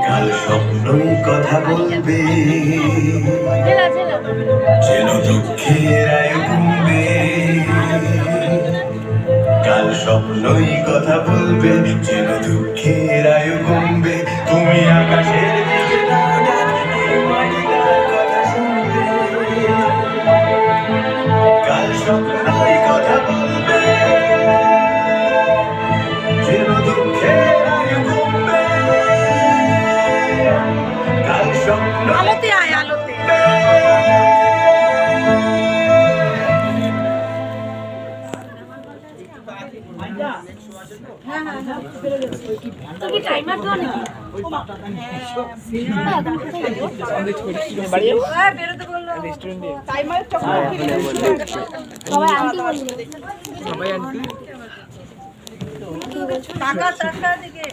কাল স্বপ্নই কথা বলবে, যেন দুঃখের আয়ু কমবে। কাল স্বপ্নই কথা বলবে, যেন দুঃখের আয়ু কমবে। তুমি আকাশের দিকে তাকান, এই মাটিটার কথা শুনবে। কাল স্বপ্নই কথা বলবে, যেন দুঃখের আয়ু কমবে। কাল স্বপ্ন আলোতে আয়, আলোতে। টাকা টাকা দিকে